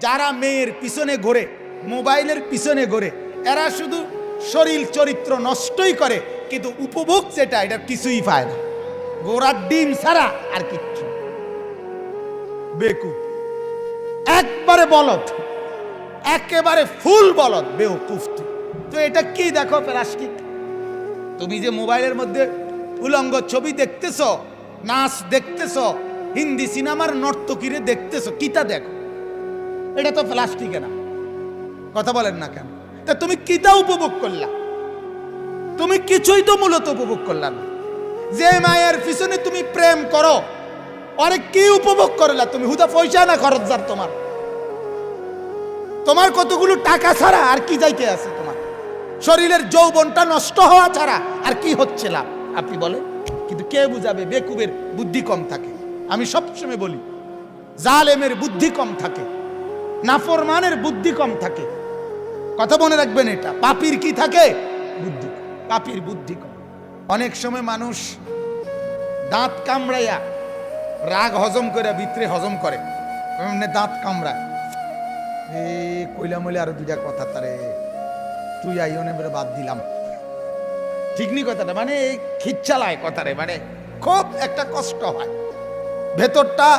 যারা মেয়ের পিছনে ঘোরে, মোবাইলের পিছনে ঘোরে, এরা শুধু শরীর চরিত্র নষ্টই করে, কিন্তু উপভোগ যেটা এটা কিছুই পায় না। গোড়ার ডিম ছাড়া আর কিচ্ছু। বেকুব, একবারে বলদ, একেবারে ফুল বলদ, বেওকুফ। তো এটা কি দেখো প্লাস্টিক? তুমি যে মোবাইলের মধ্যে উলঙ্গ ছবি দেখতেছ, নাচ দেখতেছ, হিন্দি সিনেমার নর্তকীরে দেখতেছ, কিতা দেখো? এটা তো প্লাস্টিকে না। কথা বলেন না কেন? তা তুমি কিতা উপভোগ করলা? তুমি কিছুই তো মূলত উপভোগ করলা না। যে মায়ের পিছনে তুমি প্রেম করো, অনেক কি উপভোগ করলা তুমি? হুদা পয়সা না খরচ যার তোমার কতগুলো টাকা ছাড়া আর কি যাইতে আছে? তোমার শরীরের যৌবনটা নষ্ট হওয়া ছাড়া আর কি হচ্ছে লাভ? আপনি বলেন। কিন্তু কে বুঝাবে? বেকুবের বুদ্ধি কম থাকে। আমি সবসময় বলি, জালেমের বুদ্ধি কম থাকে, নাফরমানের বুদ্ধি কম থাকে। কথা মনে রাখবেন এটা। পাপীর কি থাকে? বুদ্ধি। পাপীর বুদ্ধি কম। অনেক সময় মানুষ দাঁত কামড়াইয়া রাগ হজম করে ভিতরে হজম করে, দাঁত কামড়ায়। কইলাম বলে আরো দুইটা কথা, তারে তুই আইনে বেড়ে বাদ দিলাম, ঠিক নি কথাটা? মানে খিচ্ছালায় কথারে, মানে খুব একটা কষ্ট হয়, ভেতরটা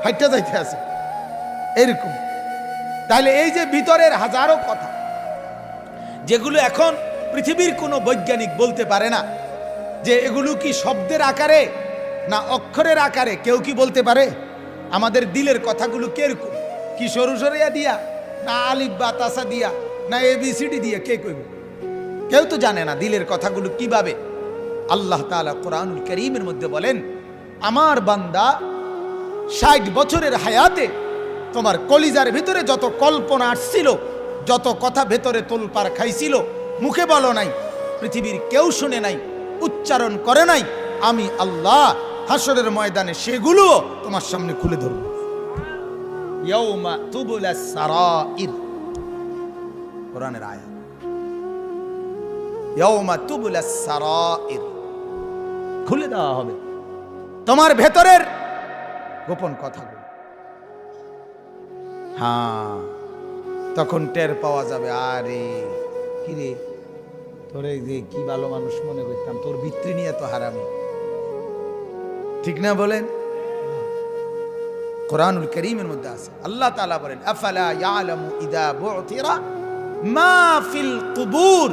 হাইটা যাইতে আছে এরকম। তাহলে এই যে ভিতরের হাজারো কথা, যেগুলো এখন পৃথিবীর কোনো বৈজ্ঞানিক বলতে পারে না যে এগুলো কি শব্দের আকারে না অক্ষরের আকারে, কেউ কি বলতে পারে? আমাদের দিলের কথাগুলো কিরকম? কি সরু সরিয়া দিয়া, না আলিফ বা তাসা দিয়া, না এবিসিডি দিয়া, কে কইব? কেউ তো জানে না দিলের কথাগুলো কিভাবে। আল্লাহ তাআলা কোরআনুল কারীমের মধ্যে বলেন, আমার বান্দা 60 বছরের হায়াতে তোমার কলিজার ভিতরে যত কল্পনা আসছিল, যত কথা ভেতরে তোলপাড় খাইছিল, মুখে বলো নাই, পৃথিবীর কেউ শুনে নাই, উচ্চারণ করে নাই, আমি আল্লাহ হাসরের ময়দানে সেগুলো তোমার সামনে খুলে ধরব। ইয়াউমা তুবলাস সারাইর, কোরআনের আয়াত। ইয়াউমা তুবলাস সারাইর, খুলে দেওয়া হবে তোমার ভেতরের গোপন কথাগুলো। হ্যাঁ, তখন টের পাওয়া যাবে, আরে কিরে তোরে যে কি ভালো মানুষ মনে করতাম, তোর ভিতরি নিয়ে তো হারামি। ঠিক না বলেন? কোরআনুল কারীমের মধ্যে আছে, আল্লাহ তাআলা বলেন, আফালা ইয়ালামু ইযা বু'থিরা মা ফিল কুবুর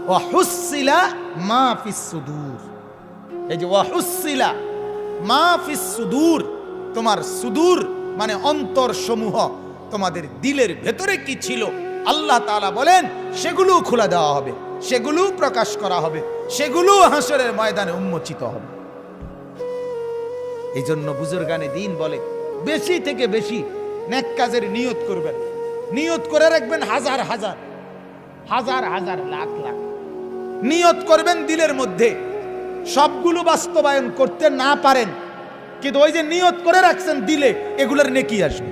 ওয়া হুসিলা মা ফিস সুদূর। এই যে ওয়া হুসিলা মা ফিস সুদূর, তোমার সুদূর মানে অন্তর সমূহ, তোমাদের দিলের ভেতরে কি ছিল আল্লাহ তাআলা বলেন সেগুলো খুলে দেওয়া হবে, সেগুলো প্রকাশ করা হবে, সেগুলো হাসরের ময়দানে উন্মোচিত হবে। এই জন্য বুজুর্গানে দ্বীন বলে, বেশি থেকে বেশি নেক কাজের নিয়ত করবেন, নিয়ত করে রাখবেন হাজার হাজার হাজার হাজার লাখ লাখ নিয়ত করবেন দিলের মধ্যে। সবগুলো বাস্তবায়ন করতে না পারেন, কিন্তু ওই যে নিয়ত করে রাখছেন দিলে, এগুলোর নেকি আসবে।